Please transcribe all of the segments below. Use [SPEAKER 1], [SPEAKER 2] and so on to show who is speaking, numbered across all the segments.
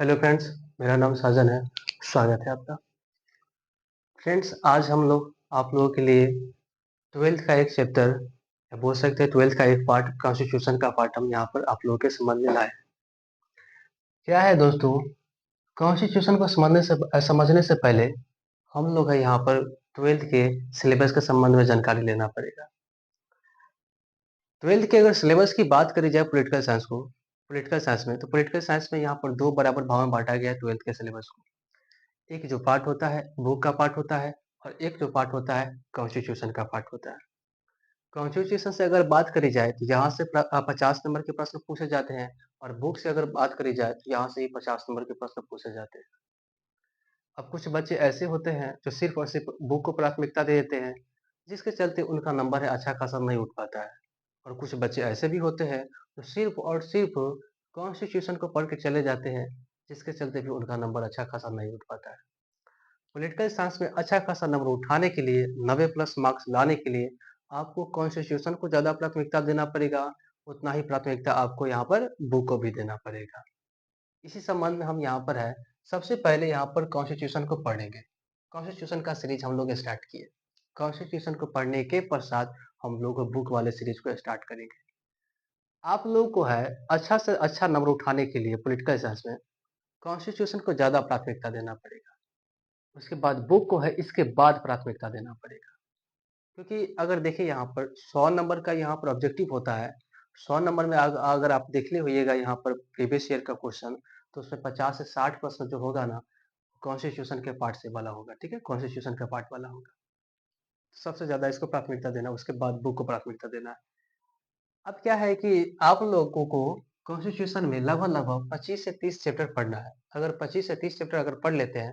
[SPEAKER 1] Hello friends, मेरा नाम साजन है। स्वागत है आपका। फ्रेंड्स, आज हम लोग आप लोगों के लिए 12th का एक चैप्टर या बोल सकते हैं 12th का एक पार्ट कॉन्स्टिट्यूशन का पार्ट हम यहाँ पर आप लोगों के समझ में लाए। क्या है दोस्तों, कॉन्स्टिट्यूशन को समझने से पहले हम लोग है यहाँ पर 12th के सिलेबस के संबंध में जानकारी लेना पड़ेगा। 12th के अगर सिलेबस की बात करी जाए पोलिटिकल साइंस में, तो पोलिटिकल साइंस में यहाँ पर दो बराबर भाग में बांटा गया है 12th के सिलेबस को। एक जो पार्ट होता है बुक का पार्ट होता है, और एक जो पार्ट होता है कॉन्स्टिट्यूशन का पार्ट होता है। कॉन्स्टिट्यूशन से अगर बात करी जाए तो यहाँ से 50 नंबर के प्रश्न पूछे जाते हैं, और बुक से अगर बात करी जाए तो यहाँ से ही 50 नंबर के प्रश्न पूछे जाते हैं। अब कुछ बच्चे ऐसे होते हैं जो सिर्फ और सिर्फ बुक को प्राथमिकता दे देते हैं, जिसके चलते उनका नंबर है अच्छा खासा नहीं उठ पाता है। और कुछ बच्चे ऐसे भी होते हैं जो सिर्फ और सिर्फ कॉन्स्टिट्यूशन को पढ़ के चले जाते हैं, जिसके चलते भी उनका नंबर अच्छा खासा नहीं उठ पाता है। पॉलिटिकल साइंस में अच्छा खासा नंबर उठाने के लिए, 90 प्लस मार्क्स लाने के लिए आपको कॉन्स्टिट्यूशन को ज़्यादा प्राथमिकता देना पड़ेगा, उतना ही प्राथमिकता आपको यहाँ पर बुक को भी देना पड़ेगा। इसी संबंध में हम यहाँ पर है, सबसे पहले यहाँ पर कॉन्स्टिट्यूशन को पढ़ेंगे। कॉन्स्टिट्यूशन का सीरीज हम लोग स्टार्ट किए। कॉन्स्टिट्यूशन को पढ़ने के पश्चात हम लोग बुक वाले सीरीज को स्टार्ट करेंगे। आप लोग को है अच्छा से अच्छा नंबर उठाने के लिए पॉलिटिकल साइंस में कॉन्स्टिट्यूशन को ज़्यादा प्राथमिकता देना पड़ेगा। उसके बाद बुक को है इसके बाद प्राथमिकता देना पड़ेगा। क्योंकि अगर देखिए यहाँ पर 100 नंबर का यहाँ पर ऑब्जेक्टिव होता है। 100 नंबर में अगर आप देख ले होइएगा यहाँ पर प्रीवियस ईयर का क्वेश्चन, तो उसमें 50 से 60 प्रश्न जो होगा ना, कॉन्स्टिट्यूशन के पार्ट से वाला होगा। ठीक है, कॉन्स्टिट्यूशन का पार्ट वाला होगा। सबसे ज़्यादा इसको प्राथमिकता देना, उसके बाद बुक को प्राथमिकता देना है। अब क्या है कि आप लोगों को कॉन्स्टिट्यूशन में लगभग लगभग 25 से 30 चैप्टर पढ़ना है। अगर 25 से 30 चैप्टर अगर पढ़ लेते हैं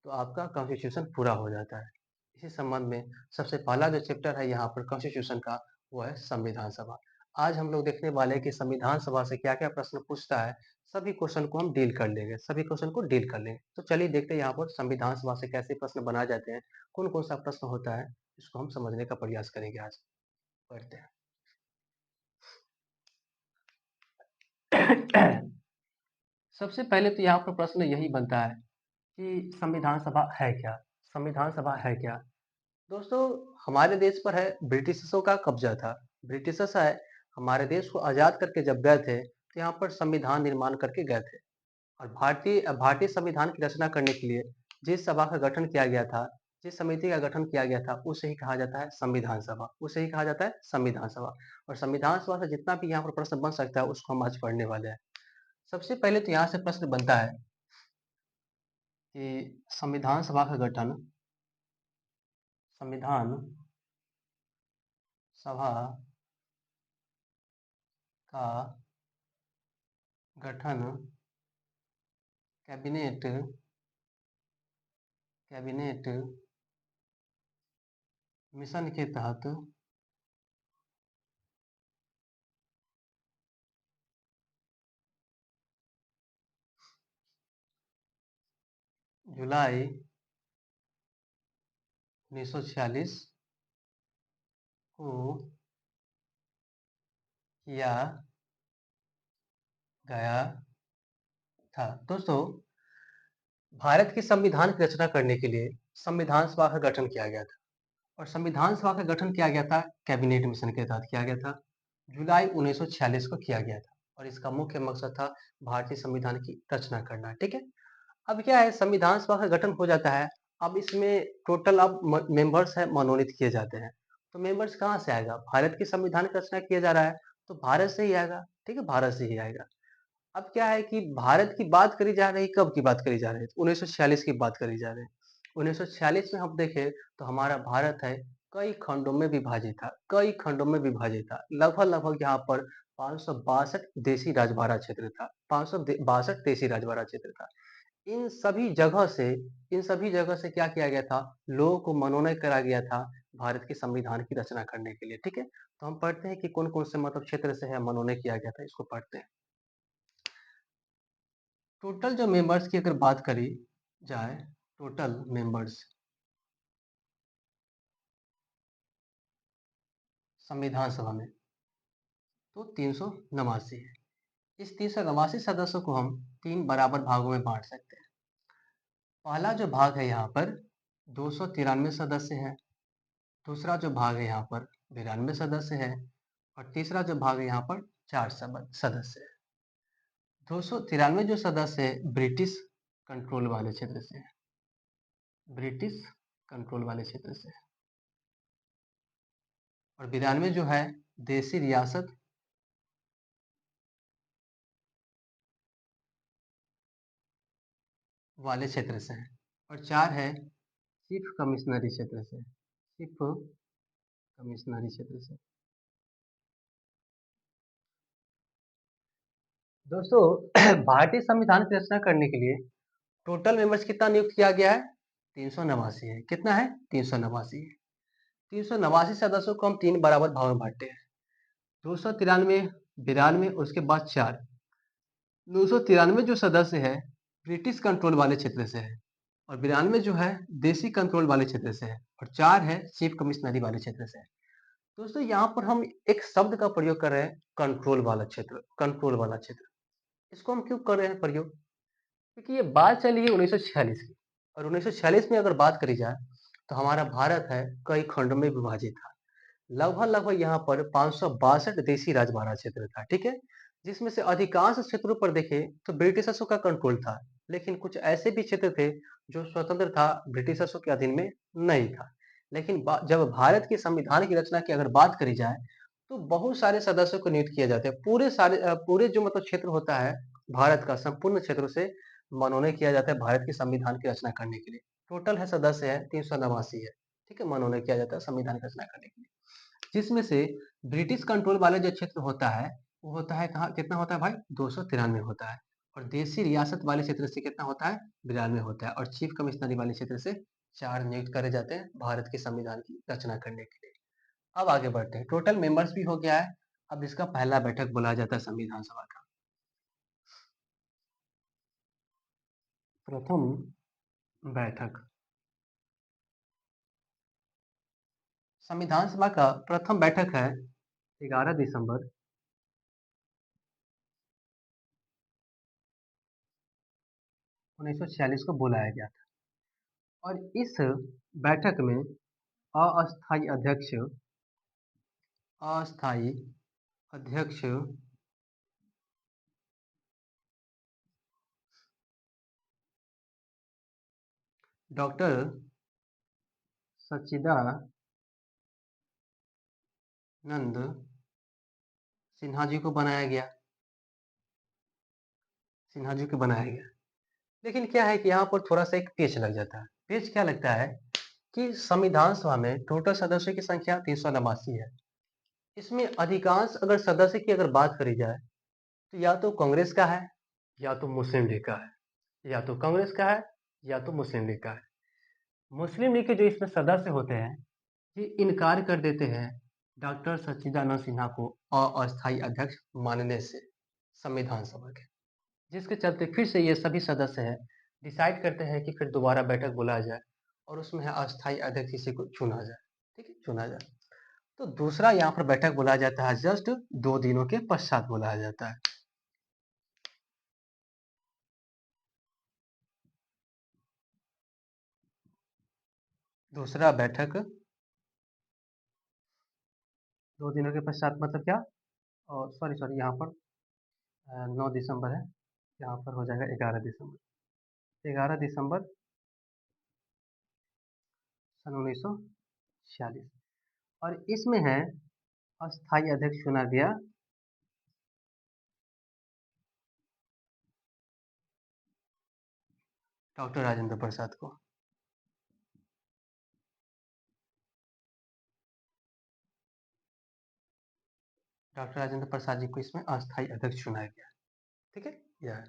[SPEAKER 1] तो आपका कॉन्स्टिट्यूशन पूरा हो जाता है। इसी संबंध में सबसे पहला जो चैप्टर है यहाँ पर कॉन्स्टिट्यूशन का, वो है संविधान सभा। आज हम लोग देखने वाले हैं कि संविधान सभा से क्या-क्या प्रश्न पूछता है। सभी क्वेश्चन को हम डील कर लेंगे, सभी क्वेश्चन को डील कर लेंगे। तो चलिए देखते हैं यहाँ पर संविधान सभा से कैसे प्रश्न बनाए जाते हैं, कौन-कौन सा प्रश्न होता है, इसको हम समझने का प्रयास करेंगे आज। पढ़ते हैं। सबसे पहले तो यहाँ पर प्रश्न यही बनता है कि संविधान सभा है क्या? संविधान सभा है क्या? दोस्तों, हमारे देश पर है ब्रिटिशर्सों का कब्जा था। ब्रिटिशर्स है हमारे देश को आज़ाद करके जब गए थे, तो यहाँ पर संविधान निर्माण करके गए थे। और भारतीय भारतीय संविधान की रचना करने के लिए जिस सभा का गठन किया गया था, जिस समिति का गठन किया गया था, उसे ही कहा जाता है संविधान सभा। उसे ही कहा जाता है संविधान सभा। और संविधान सभा से जितना भी यहाँ पर प्रश्न बन सकता है, उसको हम आज पढ़ने वाले हैं। सबसे पहले तो यहाँ से प्रश्न बनता है कि संविधान सभा का गठन, संविधान सभा का गठन कैबिनेट कैबिनेट मिशन के तहत जुलाई 1946 को किया गया था। दोस्तों, भारत के संविधान की रचना करने के लिए संविधान सभा का गठन किया गया था। और संविधान सभा का गठन किया गया था कैबिनेट मिशन के तहत किया गया था। जुलाई 1946 को किया गया था, और इसका मुख्य मकसद था भारतीय संविधान की रचना करना। ठीक है। अब क्या है, संविधान सभा का गठन हो जाता है। अब इसमें टोटल अब मेंबर्स है मनोनीत किए जाते हैं। तो मेंबर्स कहाँ से आएगा? भारत के संविधान की रचना किया जा रहा है, तो भारत से ही आएगा। ठीक है, भारत से ही आएगा। अब क्या है कि भारत की बात करी जा रही, कब की बात करी जा रही है? 1946 की बात करी जा रही है। 1946 में हम देखें तो हमारा भारत है कई खंडों में विभाजित था, कई खंडों में विभाजित था। लगभग लगभग यहाँ पर 562 देशी राजभारा क्षेत्र था, 562 देशी राजभारा क्षेत्र था। इन सभी जगह से इन सभी जगह से क्या किया गया था? लोगों को मनोनयन करा गया था भारत के संविधान की रचना करने के लिए। ठीक है, तो हम पढ़ते हैं कि कौन कौन से मतलब क्षेत्र से है मनोनयन किया गया था, इसको पढ़ते हैं। टोटल जो मेंबर्स की अगर बात करी जाए, टोटल मेंबर्स संविधान सभा में, तो 389 है। इस 389 सदस्यों को हम 3 बराबर भागों में बाँट सकते हैं। पहला जो भाग है यहाँ पर 293 सदस्य हैं, दूसरा जो भाग है यहाँ पर 92 सदस्य हैं और तीसरा जो भाग है यहाँ पर 4 सदस्य हैं। 293 जो सदस्य हैं ब्रिटिश कंट्रोल वाले क्षेत्र से हैं, ब्रिटिश कंट्रोल वाले क्षेत्र से हैं और 92 जो है देसी रियासत वाले क्षेत्र से हैं और 4 है चीफ कमिश्नरी क्षेत्र से, चीफ कमिश्नरी क्षेत्र से। दोस्तों भारतीय संविधान की रचना करने के लिए टोटल मेंबर्स कितना नियुक्त किया गया है? 389 है। कितना है? 389 है। 389 सदस्यों को हम 3 बराबर भागों में बांटते हैं। 293, 92 उसके बाद 4। 293 जो सदस्य है ब्रिटिश कंट्रोल वाले क्षेत्र से है और 92 जो है देसी कंट्रोल वाले क्षेत्र से है और 4 है चीफ कमिश्नरी वाले क्षेत्र से है। दोस्तों यहाँ पर हम एक शब्द का प्रयोग कर रहे हैं, कंट्रोल वाला क्षेत्र, कंट्रोल वाला क्षेत्र। इसको हम क्यों कर रहे हैं प्रयोग? क्योंकि ये बात चली है 1946 की और 1946 में अगर बात करी जाए तो हमारा भारत है कई खंडों में विभाजित था। लगभग यहाँ पर 562 देशी राजभारा क्षेत्र था, ठीक है, जिसमें से अधिकांश क्षेत्रों पर देखें तो ब्रिटिशर्सों का कंट्रोल था, लेकिन कुछ ऐसे भी क्षेत्र थे जो स्वतंत्र था, ब्रिटिशर्सों के अधीन में नहीं था। लेकिन जब भारत के संविधान की रचना की अगर बात करी जाए तो बहुत सारे सदस्यों को नियुक्त किया जाता है। पूरे जो मतलब क्षेत्र होता है भारत का, संपूर्ण क्षेत्रों से मनोनयन किया जाता है भारत के संविधान की रचना करने के लिए। टोटल है सदस्य है 389 है, ठीक है, मनोनयन किया जाता है संविधान की रचना करने के लिए। जिसमें से ब्रिटिश कंट्रोल वाला जो क्षेत्र होता है वो होता है कहाँ, कितना होता है भाई? 293 होता है और देसी रियासत वाले क्षेत्र से कितना होता है? 92 होता है और चीफ कमिश्नरी वाले क्षेत्र से 4 नियुक्त करे जाते हैं भारत के संविधान की रचना करने के लिए। अब आगे बढ़ते हैं, टोटल मेंबर्स भी हो गया है। अब इसका पहला बैठक बुलाया जाता है संविधान सभा का। प्रथम बैठक संविधान सभा का प्रथम बैठक है 11 दिसंबर 1946 को बुलाया गया था और इस बैठक में अस्थायी अध्यक्ष अस्थायी अध्यक्ष डॉक्टर सच्चिदानंद सिन्हा जी को बनाया गया, सिन्हा जी को बनाया गया। लेकिन क्या है कि यहाँ पर थोड़ा सा एक पेच लग जाता है। पेच क्या लगता है कि संविधान सभा में टोटल सदस्यों की संख्या 389 है। इसमें अधिकांश अगर सदस्य की अगर बात करी जाए तो या तो कांग्रेस का है या तो मुस्लिम लीग का है, या तो कांग्रेस का है या तो मुस्लिम लीग का है। मुस्लिम लीग के जो इसमें सदस्य होते हैं ये इनकार कर देते हैं डॉक्टर सच्चिदानंद सिन्हा को अस्थायी अध्यक्ष मानने से संविधान सभा के, जिसके चलते फिर से ये सभी सदस्य हैं डिसाइड करते हैं कि फिर दोबारा बैठक बुलाया जाए और उसमें अस्थायी अध्यक्ष किसी को चुना जाए, ठीक है, चुना जाए। तो दूसरा यहाँ पर बैठक बुलाया जाता है जस्ट 2 दिनों के पश्चात बुलाया जाता है। दूसरा बैठक 2 दिनों के पश्चात मतलब क्या? सॉरी सॉरी, यहाँ पर 9 दिसंबर है, यहाँ पर हो जाएगा 11 दिसंबर, 11 दिसंबर सन 1946। और इसमें है अस्थायी अध्यक्ष चुना गया डॉक्टर राजेंद्र प्रसाद को। डॉक्टर राजेंद्र प्रसाद जी को इसमें अस्थायी अध्यक्ष चुना गया, ठीक है, यह है।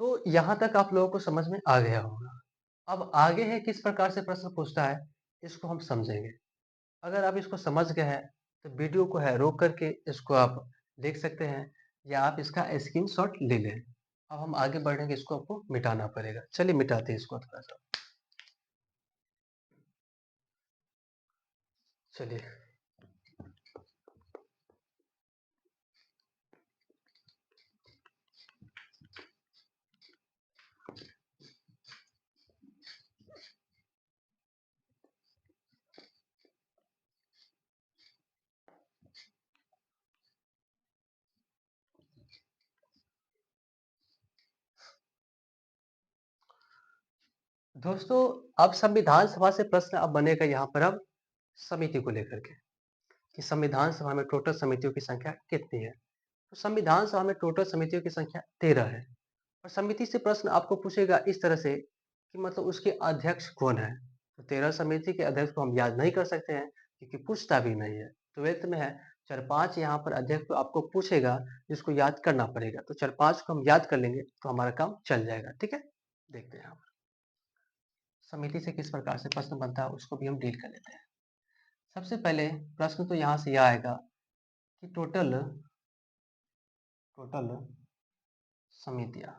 [SPEAKER 1] तो यहाँ तक आप लोगों को समझ में आ गया होगा। अब आगे है किस प्रकार से प्रश्न पूछता है इसको हम समझेंगे। अगर आप इसको समझ गए हैं तो वीडियो को है रोक करके इसको आप देख सकते हैं या आप इसका स्क्रीनशॉट ले लें। अब हम आगे बढ़ेंगे, इसको आपको मिटाना पड़ेगा। चलिए मिटाते हैं इसको थोड़ा सा। चलिए दोस्तों, अब संविधान सभा से प्रश्न अब बनेगा यहाँ पर अब समिति को लेकर के, कि संविधान सभा में टोटल समितियों की संख्या कितनी है? तो संविधान सभा में टोटल समितियों की संख्या 13 है। और समिति से प्रश्न आपको पूछेगा इस तरह से कि मतलब उसके अध्यक्ष कौन है? तो 13 समिति के अध्यक्ष को हम याद नहीं कर सकते हैं क्योंकि पूछता भी नहीं है। 12th में है 4-5 यहाँ पर अध्यक्ष को आपको पूछेगा जिसको याद करना पड़ेगा। तो 4-5 को हम याद कर लेंगे तो हमारा काम चल जाएगा, ठीक है? देखते हैं यहाँ पर समिति से किस प्रकार से प्रश्न बनता है उसको भी हम डील कर लेते हैं। सबसे पहले प्रश्न तो यहाँ से यह आएगा कि टोटल टोटल समितियाँ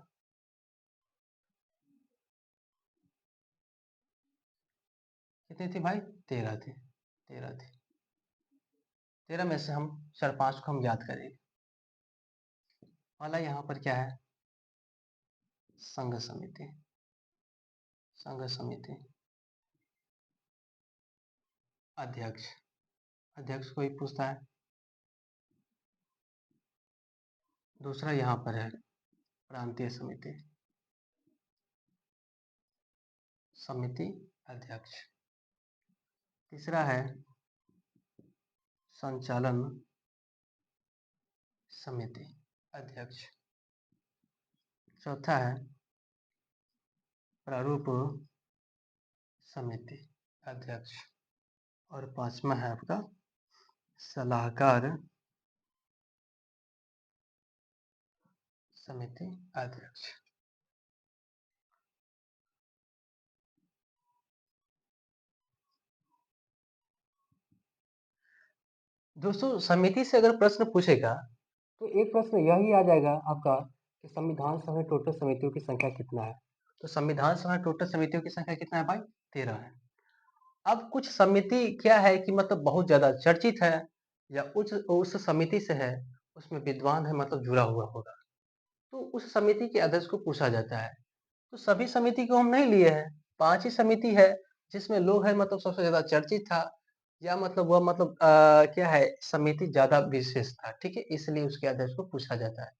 [SPEAKER 1] कितनी थी भाई? 13 थी। 13 थी। 13 में से हम 4-5 को हम याद करेंगे। पहला यहाँ पर क्या है? संघ समिति। संघ समिति अध्यक्ष। अध्यक्ष को ही पूछता है। दूसरा यहाँ पर है प्रांतीय समिति। समिति अध्यक्ष। तीसरा है संचालन समिति अध्यक्ष। चौथा है प्रारूप समिति अध्यक्ष। और पांचवा है आपका सलाहकार समिति अध्यक्ष। दोस्तों, समिति से अगर प्रश्न पूछेगा तो एक प्रश्न यही आ जाएगा आपका कि संविधान सभा में टोटल समितियों की संख्या कितना है? तो संविधान सभा में टोटल समितियों की संख्या कितना है भाई? 13 है। अब कुछ समिति क्या है कि मतलब बहुत ज़्यादा चर्चित है या उस समिति से है, उसमें विद्वान है मतलब जुड़ा हुआ होगा, तो उस समिति के अध्यक्ष को पूछा जाता है। तो सभी समिति को हम नहीं लिए हैं, 5 ही समिति है जिसमें लोग हैं मतलब सबसे ज़्यादा चर्चित था या मतलब वह मतलब क्या है समिति ज़्यादा विशेष था, ठीक है? इसलिए उसके अध्यक्ष को पूछा जाता है।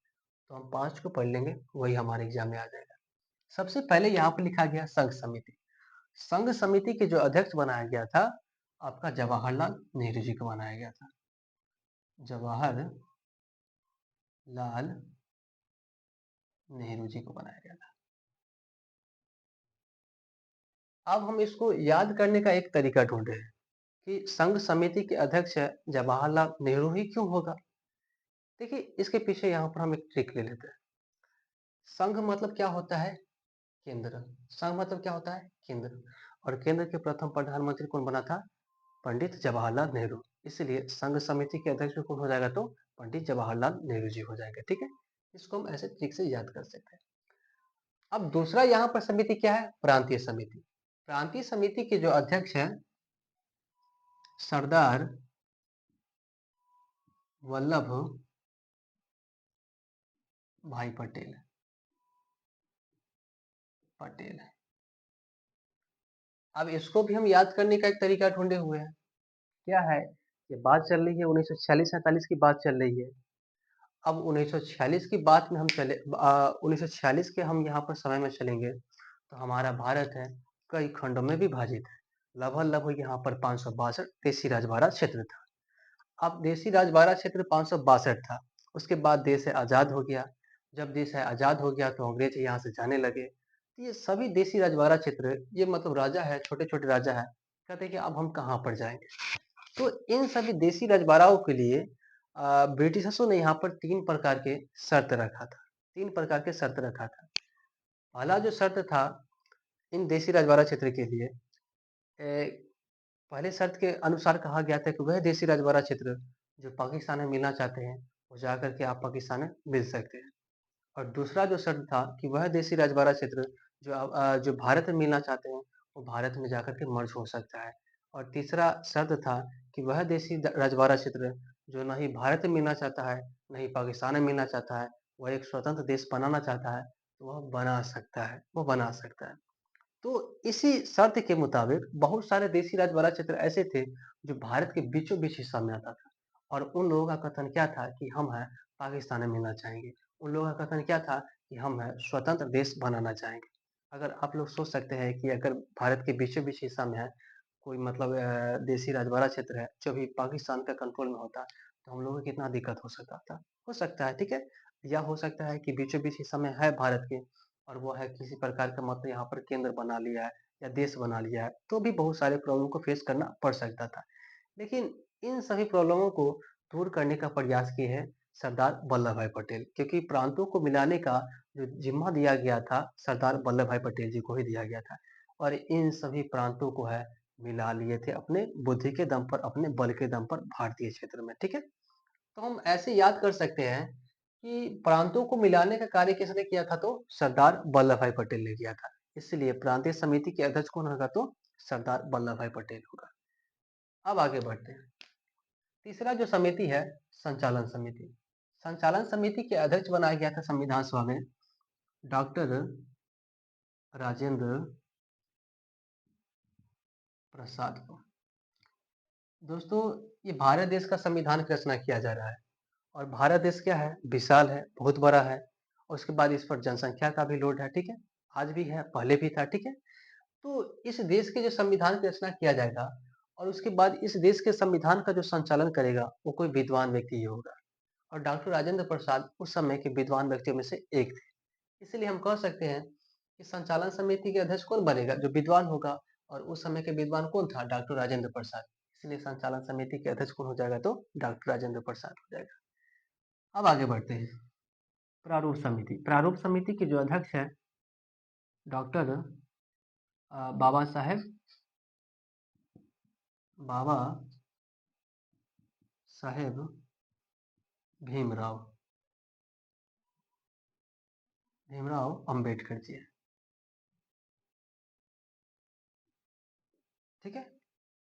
[SPEAKER 1] तो हम 5 को पढ़ लेंगे, वही हमारे एग्ज़ाम में आ जाएगा। सबसे पहले यहाँ पर लिखा गया संघ समिति। संघ समिति के जो अध्यक्ष बनाया गया था, आपका जवाहरलाल नेहरू जी को बनाया गया था। जवाहरलाल नेहरू जी को बनाया गया था। अब हम इसको याद करने का एक तरीका ढूँढे हैं कि संघ समिति के अध्यक्ष जवाहरलाल नेहरू ही क्यों होगा? देखिए, इसके पीछे यहाँ पर हम एक ट्रिक ले लेते हैं। संघ मतलब क्या होता है? केंद्र। संघ मतलब क्या होता है? केंद्र। और केंद्र के प्रथम प्रधानमंत्री कौन बना था? पंडित जवाहरलाल नेहरू। इसलिए संघ समिति के अध्यक्ष कौन हो जाएगा तो पंडित जवाहरलाल नेहरू जी हो जाएंगे, ठीक है? इसको हम ऐसे ट्रिक से याद कर सकते हैं। अब दूसरा यहाँ पर समिति क्या है? प्रांतीय समिति। प्रांतीय समिति के जो अध्यक्ष हैं सरदार वल्लभ भाई पटेल। पटेल। अब इसको भी हम याद करने का एक तरीका ढूंढे हुए हैं। क्या है? ये बात चल रही है 1946-47 की बात चल रही है। अब 1946 की बात में हम चले 1946 के हम यहाँ पर समय में चलेंगे तो हमारा भारत है कई खंडों में विभाजित है। लगभग यहाँ पर 562 देशी राजभारा क्षेत्र था। अब देशी राजभारा क्षेत्र 562 था। उसके बाद देश है आज़ाद हो गया। जब देश है आज़ाद हो गया तो अंग्रेज यहाँ से जाने लगे। तो ये सभी देशी राजभारा क्षेत्र ये मतलब राजा है, छोटे-छोटे राजा है, कहते हैं कि अब हम कहाँ पर जाएँगे? तो इन सभी देशी रजबाड़ाओं के लिए ब्रिटिशर्सों ने यहाँ पर 3 प्रकार के शर्त रखा था। 3 प्रकार के शर्त रखा था। पहला जो शर्त था इन देशी रजवाड़ा क्षेत्र के लिए पहले शर्त के अनुसार कहा गया था कि वह देशी रजवाड़ा क्षेत्र जो पाकिस्तान में मिलना चाहते हैं, वो जाकर के आप पाकिस्तान में मिल सकते हैं। और दूसरा जो शर्त था कि वह देशी रजवाड़ा क्षेत्र जो भारत में मिलना चाहते हैं, वो भारत में जाकर के मर्ज हो सकता है। और तीसरा शर्त था कि वह देशी रजवाड़ा क्षेत्र जो न ही भारत में मिलना चाहता है, न ही पाकिस्तान में मिलना चाहता है, वह एक स्वतंत्र देश बनाना चाहता है, तो वह बना सकता है, वो बना सकता है। तो इसी शर्त के मुताबिक बहुत सारे देशी राजवाड़ा क्षेत्र ऐसे थे जो भारत के बीचों बीच हिस्सा में आता था और उन लोगों का कथन क्या था कि हम हैं पाकिस्तान में मिलना चाहेंगे। उन लोगों का कथन क्या था कि हम हैं स्वतंत्र देश बनाना चाहेंगे। अगर आप लोग सोच सकते हैं कि अगर भारत के बीचों-बीच हिस्सा में है, कोई मतलब देशी राजवाड़ा क्षेत्र है, जो भी पाकिस्तान का कंट्रोल में होता, तो हम लोगों को कितना दिक्कत हो सकता था। हो सकता है, ठीक है? या हो सकता है कि बीचों-बीच हिस्सा में है भारत के और वो है किसी प्रकार का मतलब यहाँ पर केंद्र बना लिया है या देश बना लिया है, तो भी बहुत सारे प्रॉब्लम को फेस करना पड़ सकता था। लेकिन इन सभी प्रॉब्लमों को दूर करने का प्रयास किए हैं सरदार वल्लभ भाई पटेल, क्योंकि प्रांतों को मिलाने का जो जिम्मा दिया गया था सरदार वल्लभ भाई पटेल जी को ही दिया गया था और इन सभी प्रांतों को है मिला लिए थे अपने बुद्धि के दम पर, अपने बल के दम पर भारतीय क्षेत्र में, ठीक है। तो हम ऐसे याद कर सकते हैं कि प्रांतों को मिलाने का कार्य किसने किया था, तो सरदार वल्लभ भाई पटेल ने किया था। इसलिए प्रांतीय समिति के अध्यक्ष कौन होगा, तो सरदार वल्लभ भाई पटेल होगा। अब आगे बढ़ते हैं। तीसरा जो समिति है, संचालन समिति। संचालन समिति के अध्यक्ष बनाया गया था संविधान सभा में डॉक्टर राजेंद्र प्रसाद को। दोस्तों, ये भारत देश का संविधान की रचना किया जा रहा है और भारत देश क्या है, विशाल है, बहुत बड़ा है और उसके बाद इस पर जनसंख्या का भी लोड है, ठीक है। आज भी है, पहले भी था, ठीक है। तो इस देश के जो संविधान की रचना किया जाएगा और उसके बाद इस देश के संविधान का जो संचालन करेगा वो कोई विद्वान व्यक्ति ही होगा और डॉक्टर राजेंद्र प्रसाद उस समय के विद्वान व्यक्तियों में से एक थे। इसलिए हम कह सकते हैं कि संचालन समिति के अध्यक्ष कौन बनेगा, जो विद्वान होगा और उस समय के विद्वान कौन था, डॉक्टर राजेंद्र प्रसाद। इसलिए संचालन समिति के अध्यक्ष कौन हो जाएगा, तो डॉक्टर राजेंद्र प्रसाद हो जाएगा। अब आगे बढ़ते हैं। प्रारूप समिति। प्रारूप समिति के जो अध्यक्ष है डॉक्टर बाबा साहेब बाबा साहेब भीमराव भीमराव अंबेडकर जी है, ठीक है।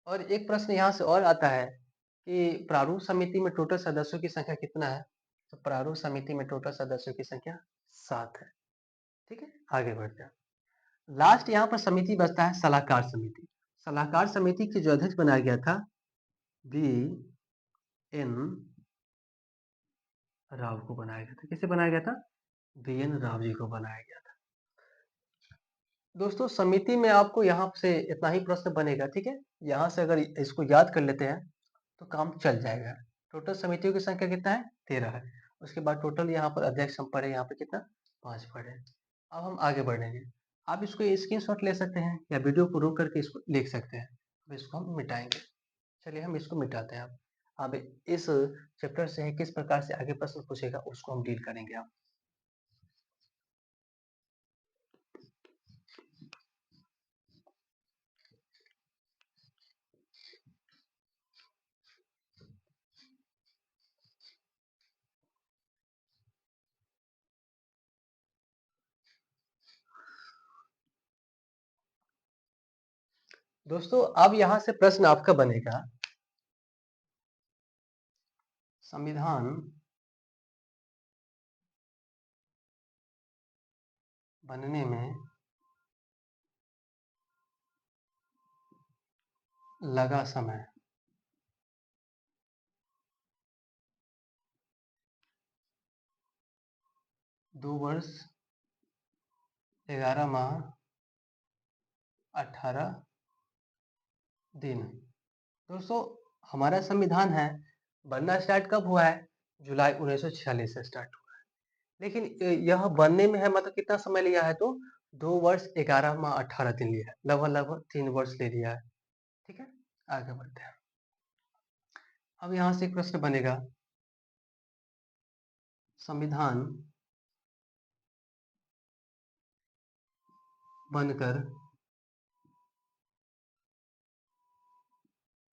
[SPEAKER 1] और एक प्रश्न यहाँ से और आता है कि प्रारूप समिति में टोटल सदस्यों की संख्या कितना है, तो प्रारूप समिति में टोटल सदस्यों की संख्या 7 है, ठीक है। आगे बढ़ते हैं। लास्ट यहाँ पर समिति बचता है सलाहकार समिति। सलाहकार समिति के जो अध्यक्ष बनाया गया था बी एन राव को बनाया गया था। किसे बनाया गया था, बी एन राव जी को बनाया गया था। दोस्तों, समिति में आपको यहाँ से इतना ही प्रश्न बनेगा, ठीक है। यहाँ से अगर इसको याद कर लेते हैं तो काम चल जाएगा। टोटल समितियों की संख्या कितना है, 13 है। उसके बाद टोटल यहाँ पर अध्यक्ष हम पढ़े, यहाँ पे कितना, 5 पढ़े। अब हम आगे बढ़ेंगे। आप इसको स्क्रीनशॉट ले सकते हैं या वीडियो को रोक करके इसको लिख सकते हैं। अब इसको हम मिटाएंगे। चलिए हम इसको मिटाते हैं। अब इस चैप्टर से किस प्रकार से आगे प्रश्न पूछेगा उसको हम डील करेंगे। आप दोस्तों, अब यहाँ से प्रश्न आपका बनेगा, संविधान बनने में लगा समय। 2 वर्ष 11 माह 18 दिन। दोस्तों, हमारा संविधान है बनना स्टार्ट कब हुआ है, जुलाई 1946 से स्टार्ट हुआ है। लेकिन यह बनने में है मतलब कितना समय लिया है, तो 2 वर्ष 11 माह 18 दिन लिया है, लगभग लगभग 3 वर्ष ले लिया है, ठीक है। आगे बढ़ते हैं। अब यहाँ से एक प्रश्न बनेगा, संविधान बनकर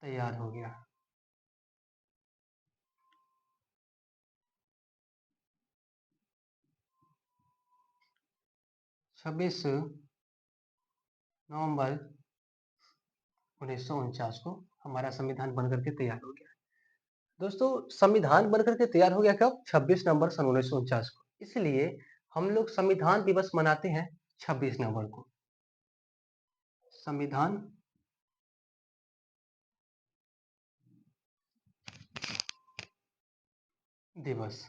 [SPEAKER 1] तैयार हो गया। 26 नवंबर 1949 को हमारा संविधान बनकर के तैयार हो गया। दोस्तों, संविधान बनकर के तैयार हो गया कब, 26 नवंबर सन 1949 को। इसलिए हम लोग संविधान दिवस मनाते हैं 26 नवंबर को, संविधान दिवस।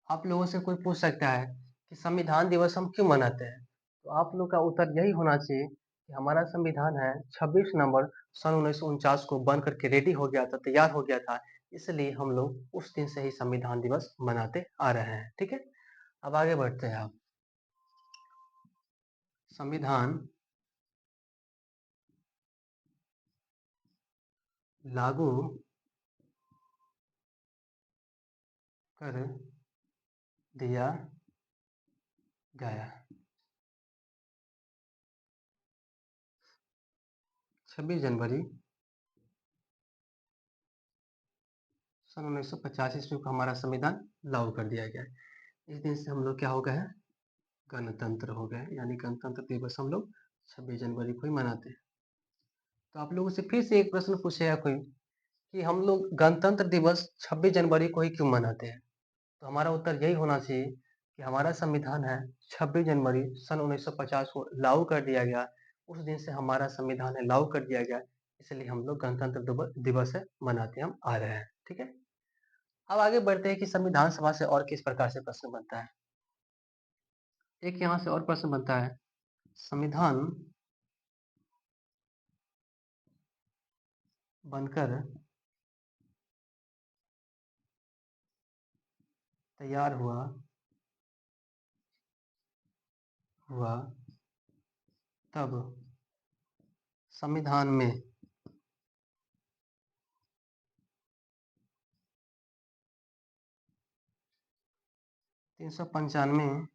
[SPEAKER 1] आप लोगों से कोई पूछ सकता है कि संविधान दिवस हम क्यों मनाते हैं? तो आप लोग का उत्तर यही होना चाहिए कि हमारा संविधान है 26 नवंबर सन 1949 को बन करके रेडी हो गया था, तैयार हो गया था। इसलिए हम लोग उस दिन से ही संविधान दिवस मनाते आ रहे हैं। ठीक है? अब आगे बढ़ते हैं आप। संविधान लागू कर दिया गया। 26 जनवरी सन 1950 ईस्वी को हमारा संविधान लागू कर दिया गया है। इस दिन से हम लोग क्या हो गए हैं? गणतंत्र हो गए, यानी गणतंत्र दिवस हम लोग 26 जनवरी को ही मनाते हैं। तो आप लोगों से फिर से एक प्रश्न पूछेगा कोई कि हम लोग गणतंत्र दिवस 26 जनवरी को ही क्यों मनाते हैं? तो हमारा उत्तर यही होना चाहिए कि हमारा संविधान है 26 जनवरी सन 1950 को लागू कर दिया गया। उस दिन से हमारा संविधान है लागू कर दिया गया, इसलिए हम लोग गणतंत्र दिवस है मनाते हम आ रहे हैं। ठीक है? अब आगे बढ़ते हैं कि संविधान सभा से और किस प्रकार से प्रश्न बनता है। एक यहाँ से और प्रश्न बनता है, संविधान बनकर तैयार हुआ तब संविधान में 395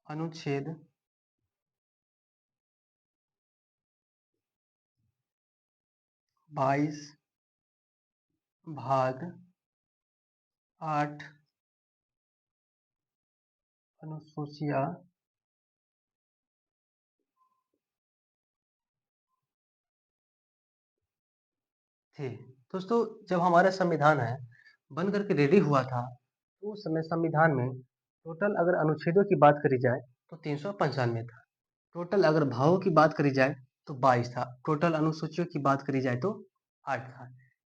[SPEAKER 1] अनुच्छेद 22 भाग 8 अनुसूचियां थे। दोस्तों, जब हमारा संविधान है बन करके रेडी हुआ था, तो उस समय संविधान में टोटल अगर अनुच्छेदों की बात करी जाए तो 395 था। टोटल अगर भागों की बात करी जाए तो 22 था। टोटल अनुसूचियों की बात करी जाए तो 8 था।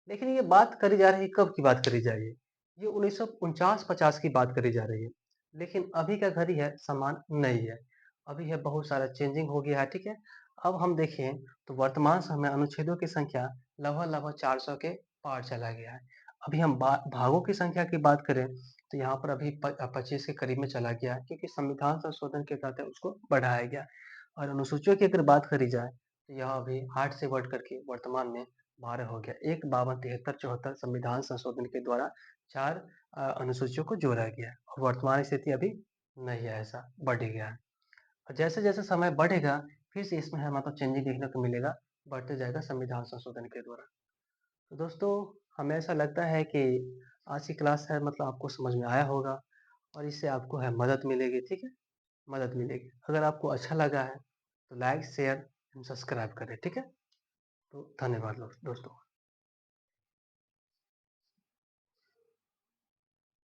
[SPEAKER 1] लेकिन ये बात करी जा रही है, कब की बात करी जा रही है? ये 1949-50 की बात करी जा रही है। लेकिन अभी का घड़ी है समान नहीं है। अभी है बहुत सारा चेंजिंग हो गया है। ठीक है? अब हम देखें तो वर्तमान समय में अनुच्छेदों की संख्या लगभग 400 के पार चला गया है। अभी हम भागों की संख्या की बात करें तो यहाँ पर अभी 25 के करीब में चला गया है, क्योंकि संविधान संशोधन के तहत उसको बढ़ाया गया। और अनुसूचियों की अगर बात करी जाए तो यह अभी 8 से बढ़ करके वर्तमान में 12 हो गया। 1, 52, 73, 74 संविधान संशोधन के द्वारा 4 अनुसूचियों को जोड़ा गया है। और वर्तमान स्थिति अभी नहीं है, ऐसा बढ़ गया है। और जैसे जैसे समय बढ़ेगा फिर से इसमें हमें चेंजिंग देखने को मिलेगा, बढ़ते जाएगा संविधान संशोधन के द्वारा। तो दोस्तों, हमें ऐसा लगता है कि आज की क्लास है आपको समझ में आया होगा और इससे आपको है मदद मिलेगी। ठीक है? मदद मिलेगी। अगर आपको अच्छा लगा है तो लाइक, शेयर एंड सब्सक्राइब करें। ठीक है? तो धन्यवाद दोस्तों।